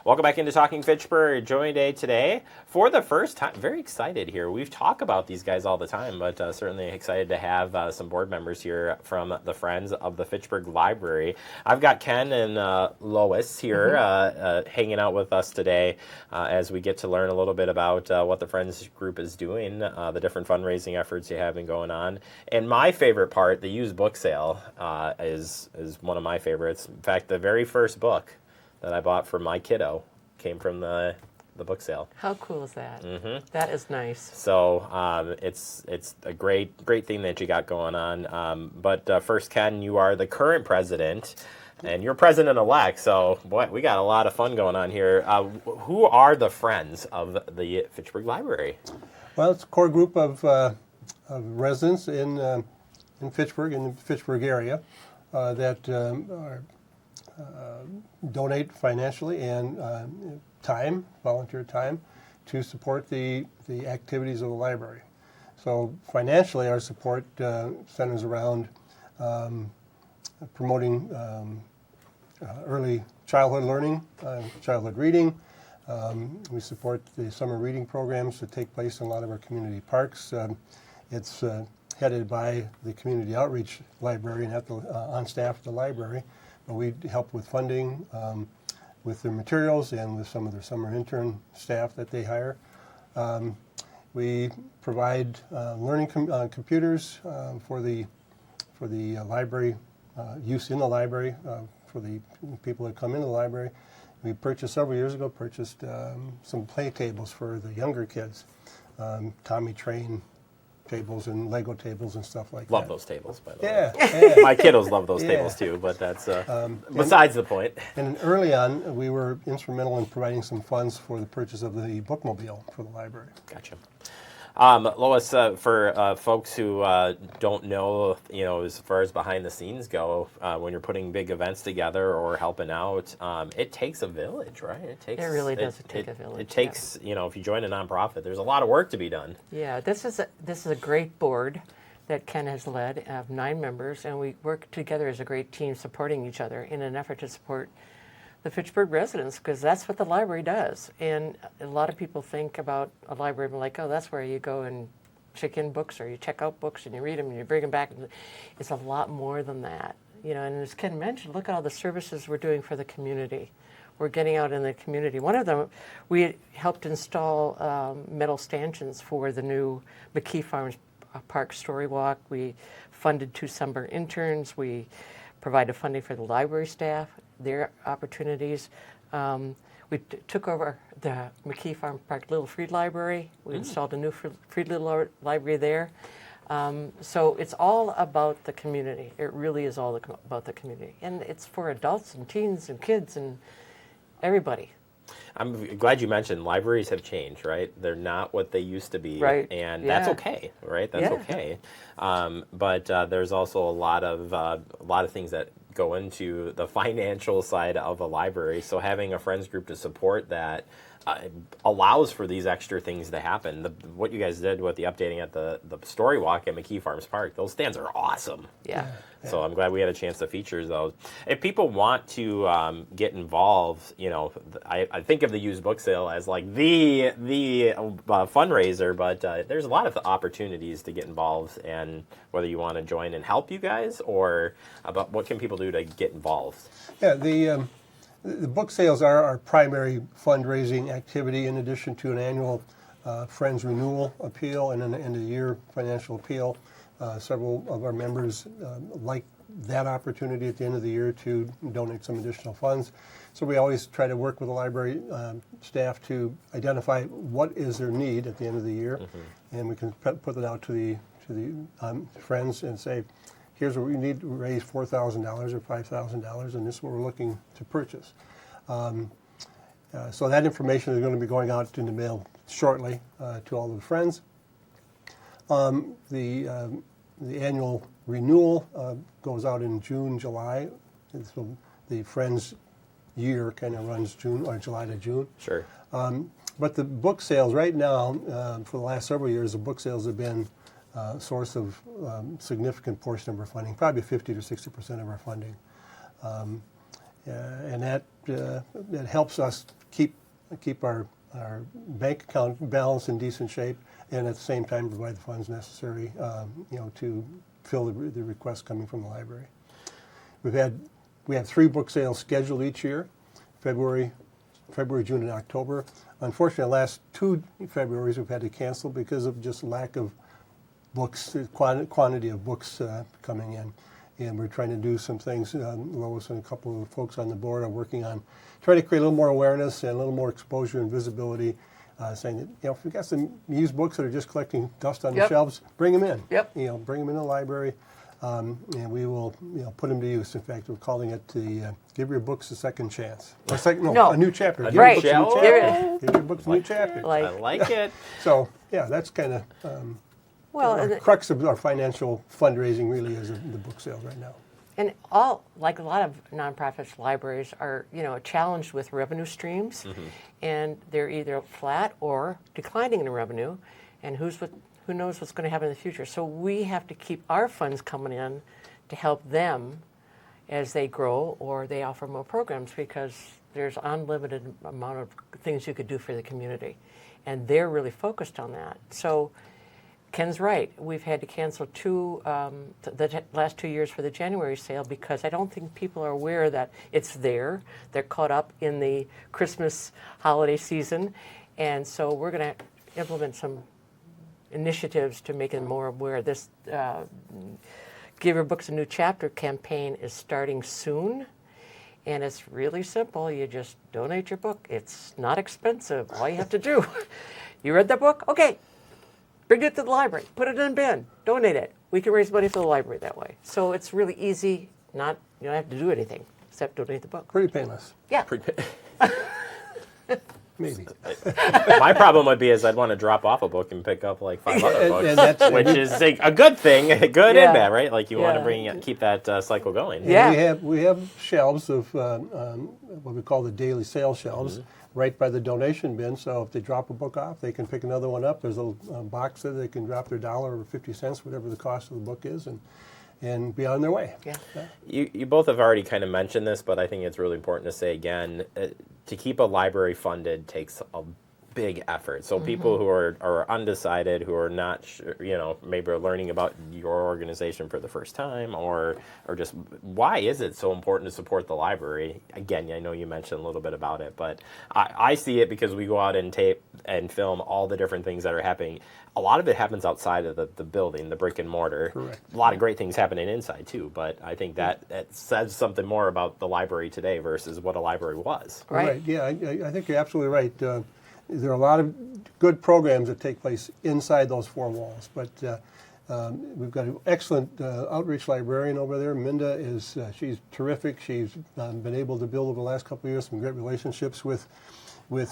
Welcome back into Talking Fitchburg. Joining today for the first time. Very excited here. We've talked about these guys all the time, but certainly excited to have some board members here from the Friends of the Fitchburg Library. I've got Ken and Lois here hanging out with us today as we get to learn a little bit about what the Friends group is doing, the different fundraising efforts you have been going on. And my favorite part, the used book sale, is one of my favorites. In fact, the very first book that I bought for my kiddo came from the book sale. How cool is that? That is nice. So it's a great thing that you got going on. But first, Ken, you are the current president, and you're president-elect. So boy, we got a lot of fun going on here. Who are the Friends of the Fitchburg Library? Well, it's a core group of residents in Fitchburg, in the Fitchburg area, that donate financially and time, volunteer time, to support the activities of the library. So financially, our support centers around promoting early childhood learning, childhood reading. We support the summer reading programs that take place in a lot of our community parks. It's headed by the community outreach librarian on staff at the library. We help with funding, with their materials, and with some of their summer intern staff that they hire. We provide learning computers for the library, use in the library for the people that come into the library. We several years ago, purchased some play tables for the younger kids, Tommy Train tables and Lego tables and stuff like that. Love those tables, by the way. Yeah. My kiddos love those tables too, but that's besides the point. And early on, we were instrumental in providing some funds for the purchase of the bookmobile for the library. Gotcha. Lois, for folks who don't know, as far as behind the scenes go, when you're putting big events together or helping out, it takes a village, right? It really does take a village. It takes, if you join a nonprofit, there's a lot of work to be done. Yeah, this is a great board that Ken has led of 9 members, and we work together as a great team, supporting each other in an effort to support the Fitchburg residents, because that's what the library does. And a lot of people think about a library like, oh, that's where you go and check in books, or you check out books and you read them and you bring them back. It's a lot more than that. And as Ken mentioned, look at all the services we're doing for the community. We're getting out in the community. One of them, we helped install metal stanchions for the new McKee Farms Park Story Walk. We funded 2 summer interns. We provided funding for the library staff, their opportunities. We took over the McKee Farm Park Little Free Library. We installed a new Free Little Library there. So it's all about the community. It really is all about the community. And it's for adults and teens and kids and everybody. I'm glad you mentioned libraries have changed, right? They're not what they used to be, right? And that's okay, right? That's okay. But there's also a lot of things that go into the financial side of a library. So having a friends group to support that allows for these extra things to happen. What you guys did with the updating at the Story Walk at McKee Farms Park, those stands are awesome. Yeah. So I'm glad we had a chance to feature those. If people want to get involved, I think of the used book sale as like the fundraiser, but there's a lot of opportunities to get involved, and whether you want to join and help you guys, or about what can people do to get involved? Yeah, the book sales are our primary fundraising activity, in addition to an annual Friends Renewal Appeal and an end-of-the-year financial appeal. Several of our members like that opportunity at the end of the year to donate some additional funds. So we always try to work with the library staff to identify what is their need at the end of the year, and we can put it out to the friends and say, here's what we need to raise $4,000 or $5,000, and this is what we're looking to purchase. So that information is going to be going out in the mail shortly to all of the friends. The annual renewal goes out in June, July. And so the Friends year kind of runs July to June. Sure. But the book sales right now, for the last several years, the book sales have been a source of significant portion of our funding, probably 50 to 60% of our funding. And that helps us keep keep our bank account balance in decent shape, and at the same time provide the funds necessary, to fill the requests coming from the library. We have 3 book sales scheduled each year, February, June, and October. Unfortunately, the last 2 Februarys we've had to cancel because of just lack of books, quantity of books coming in. And we're trying to do some things. Lois and a couple of folks on the board are working on trying to create a little more awareness and a little more exposure and visibility, saying that, if we've got some used books that are just collecting dust on the shelves, bring them in. Bring them in the library, and we will put them to use. In fact, we're calling it the Give Your Books a Second Chance. A new chapter. Give your books a new chapter. Give your books a new chapter. I like it. So, that's kind of the crux of our financial fundraising really is the book sales right now. And like a lot of nonprofits, libraries are, challenged with revenue streams, and they're either flat or declining in revenue, and who knows what's going to happen in the future. So we have to keep our funds coming in to help them as they grow or they offer more programs, because there's unlimited amount of things you could do for the community, and they're really focused on that. So Ken's right. We've had to cancel the last 2 years for the January sale because I don't think people are aware that it's there. They're caught up in the Christmas holiday season. And so we're going to implement some initiatives to make them more aware. This Give Your Books a New Chapter campaign is starting soon. And it's really simple. You just donate your book. It's not expensive. All you have to do, you read the book? Okay. Bring it to the library. Put it in a bin. Donate it. We can raise money for the library that way. So it's really easy. You don't have to do anything except donate the book. Pretty painless. Yeah. Maybe. My problem would be I'd want to drop off a book and pick up like 5 other books, which is a good thing, good and bad, right? Like you want to keep that cycle going. Yeah. We have shelves of what we call the daily sale shelves. Right by the donation bin, so if they drop a book off, they can pick another one up. There's a little box there they can drop their $1 or 50 cents, whatever the cost of the book is, and be on their way. Yeah. You both have already kind of mentioned this, but I think it's really important to say again, to keep a library funded takes a big effort. So people who are undecided, who are not sure, maybe are learning about your organization for the first time, or just why is it so important to support the library? Again, I know you mentioned a little bit about it, but I see it because we go out and tape and film all the different things that are happening. A lot of it happens outside of the building, the brick and mortar. Correct. A lot of great things happening inside too, but I think that says something more about the library today versus what a library was. Right. Yeah, I think you're absolutely right. There are a lot of good programs that take place inside those 4 walls, but we've got an excellent outreach librarian over there. Minda she's terrific. She's been able to build over the last couple of years some great relationships with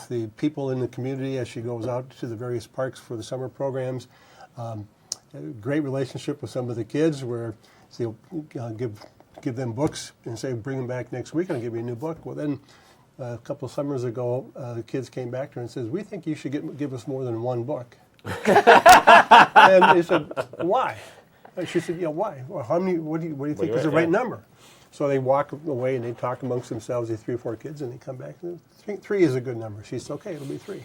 the people in the community as she goes out to the various parks for the summer programs. A great relationship with some of the kids where she'll give them books and say, bring them back next week and I'll give you a new book. Well, then a couple of summers ago, the kids came back to her and says, we think you should give us more than 1 book. And they said, why? And she said, why? Well, how many? What do you think is the right number? So they walk away and they talk amongst themselves, the 3 or 4 kids, and they come back and say, 3 is a good number. She says, okay, it'll be 3.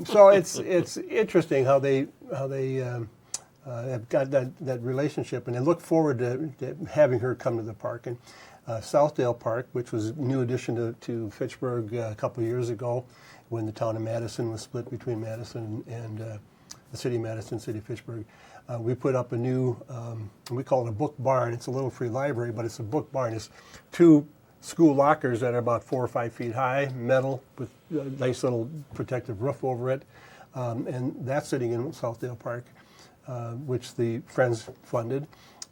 So it's interesting how they have got that relationship, and they look forward to having her come to the park. And Southdale Park, which was a new addition to Fitchburg a couple of years ago when the town of Madison was split between Madison and the city of Madison, city of Fitchburg. We put up a new, we call it a book barn. It's a little free library, but it's a book barn. It's 2 school lockers that are about 4 or 5 feet high, metal with a nice little protective roof over it. And that's sitting in Southdale Park, which the Friends funded.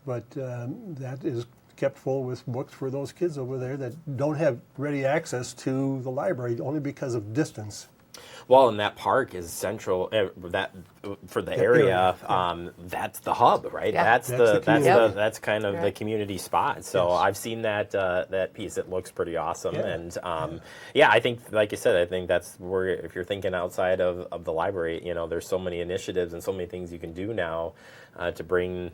But that is kept full with books for those kids over there that don't have ready access to the library only because of distance. Well, and that park is central. That for the area, that's the hub, right? Yeah. That's kind of the community spot. So Yes. I've seen that piece. It looks pretty awesome, Yeah. and I think, like you said, I think that's where, if you're thinking outside of the library, there's so many initiatives and so many things you can do now to bring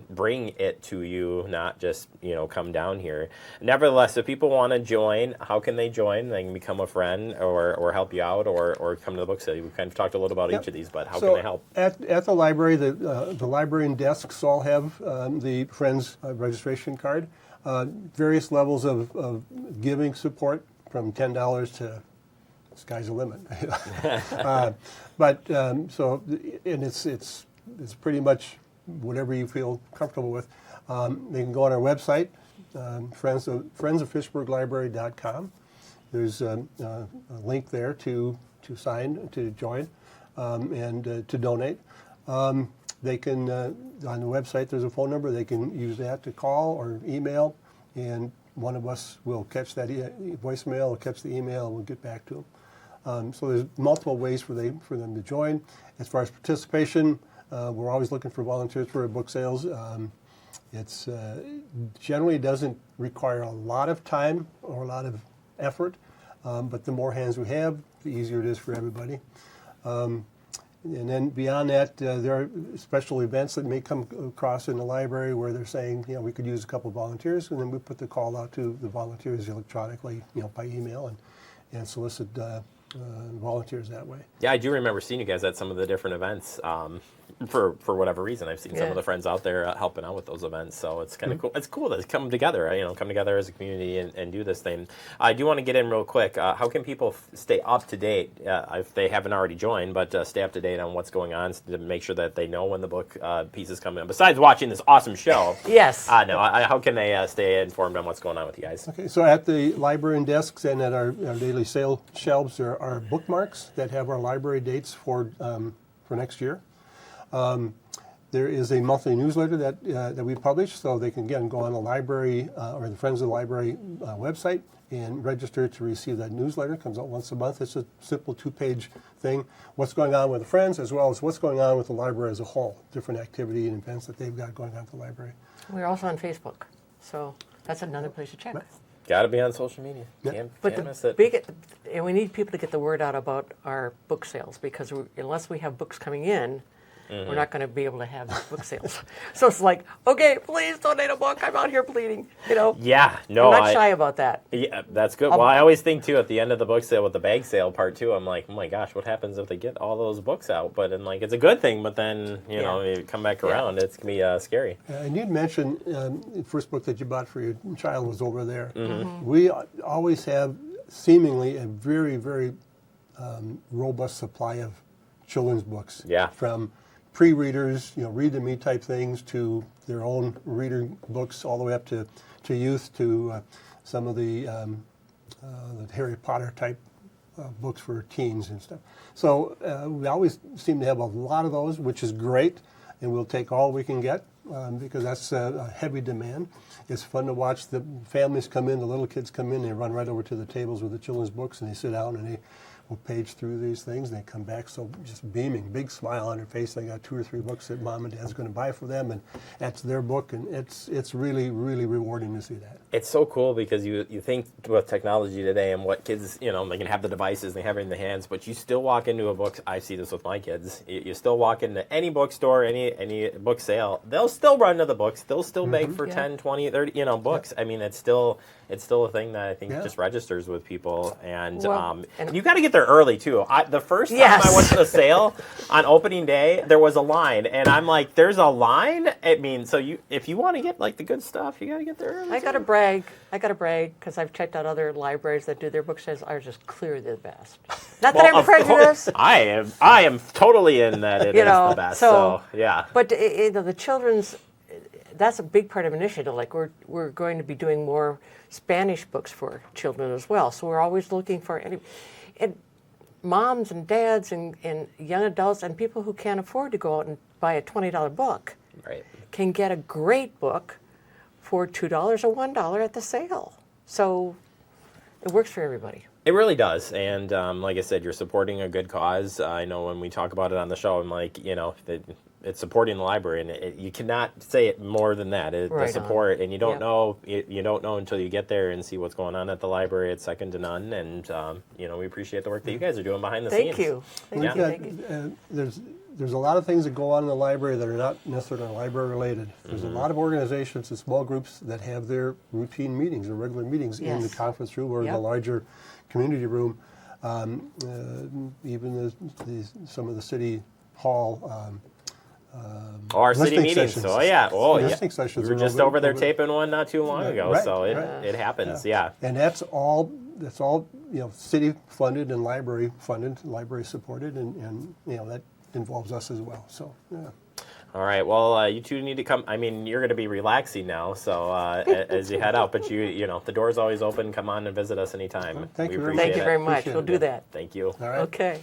it to you, not just come down here. Nevertheless, if people want to join, how can they join? They can become a friend or help you out or come to the book sale. We've kind of talked a little about each of these, but how can they help? At the library, the librarian desks all have the Friends registration card. Various levels of giving support, from $10 to sky's the limit. And it's pretty much whatever you feel comfortable with. They can go on our website, friendsofFitchburglibrary.com. There's a link there to sign, to join, and to donate. They can, on the website, there's a phone number. They can use that to call or email, and one of us will catch that voicemail, or catch the email, and we'll get back to them. So there's multiple ways for them to join. As far as participation, we're always looking for volunteers for our book sales. It's generally doesn't require a lot of time or a lot of effort, but the more hands we have, the easier it is for everybody. And then beyond that, there are special events that may come across in the library where they're saying, we could use a couple of volunteers, and then we put the call out to the volunteers electronically, by email, and solicit volunteers that way. Yeah, I do remember seeing you guys at some of the different events. For whatever reason, I've seen some of the friends out there helping out with those events. So it's kind of cool. It's cool to come together, come together as a community and do this thing. I do want to get in real quick. How can people stay up to date if they haven't already joined, but stay up to date on what's going on to make sure that they know when the book pieces come in? Besides watching this awesome show, Yes. how can they stay informed on what's going on with you guys? Okay, so at the library and desks and at our daily sale shelves, there are bookmarks that have our library dates for next year. There is a monthly newsletter that we publish, so they can again go on the library or the Friends of the Library website and register to receive that newsletter. It comes out once a month. It's a simple 2-page thing. What's going on with the Friends, as well as what's going on with the library as a whole, different activity and events that they've got going on at the library. We're also on Facebook, so that's another place to check. Got to be on social media. Can't miss it. And we need people to get the word out about our book sales, because unless we have books coming in, we're not going to be able to have book sales. So it's like, okay, please donate a book. I'm out here bleeding. Yeah, no, I'm not shy about that. Yeah, that's good. Well, I always think too at the end of the book sale with the bag sale part two, I'm like, oh my gosh, what happens if they get all those books out? But it's a good thing. But then you come back around, it's gonna be scary. And you'd mentioned the first book that you bought for your child was over there. Mm-hmm. We always have seemingly a very, very robust supply of children's books. Yeah. From pre-readers, read to me type things, to their own reader books, all the way up to youth, to some of the Harry Potter type books for teens and stuff. So we always seem to have a lot of those, which is great, and we'll take all we can get because that's a heavy demand. It's fun to watch the families come in, the little kids come in, they run right over to the tables with the children's books, and they sit down and they will page through these things, and they come back so just beaming, big smile on their face. They got 2 or 3 books that mom and dad's going to buy for them, and that's their book, and it's really, really rewarding to see that. It's so cool because you think with technology today and what kids, they can have the devices, they have it in their hands, but you still walk into a book. I see this with my kids. You still walk into any bookstore, any book sale, they'll still run to the books. They'll still beg for 10, 20, 30, books. I mean, it's still a thing that I think just registers with people, and you got to get there early too. The first time I went to the sale on opening day, there was a line, and I'm like, "There's a line." I mean, so if you want to get the good stuff, you got to get there early. I got to brag because I've checked out other libraries that do their book sales. Ours is clearly the best. Not that I'm prejudiced. I am totally in that it is the best. So yeah. But the children's, that's a big part of an initiative. Like we're going to be doing more Spanish books for children as well. So we're always looking for and moms and dads and young adults and people who can't afford to go out and buy a $20 book can get a great book for $2 or $1 at the sale. So it works for everybody. It really does, and like I said, you're supporting a good cause. I know when we talk about it on the show, I'm like, it's supporting the library, and you cannot say it more than that. Right The support, and you don't Yep. know, you don't know until you get there and see what's going on at the library. It's second to none, and we appreciate the work that you guys are doing behind the scenes. Thank you. Thank We've you. got, Thank you. there's a lot of things that go on in the library that are not necessarily library related. There's a lot of organizations and small groups that have their routine meetings or regular meetings in the Yes. conference room or in the Yep. larger community room. Even some of the city hall Our city listening meetings. sessions. Oh yeah. Oh yeah. Listening sessions We were are just over there taping one not too long ago, Right, so right. it happens. Yeah. And that's all city funded and library funded, library supported, and that involves us as well. So yeah. All right. Well, you two need to come. I mean, you're going to be relaxing now, so as you head out. But the door's always open. Come on and visit us anytime. Thank you very appreciate much. Thank you it. very much. Appreciate We'll it. do that. Thank you. All right. Okay.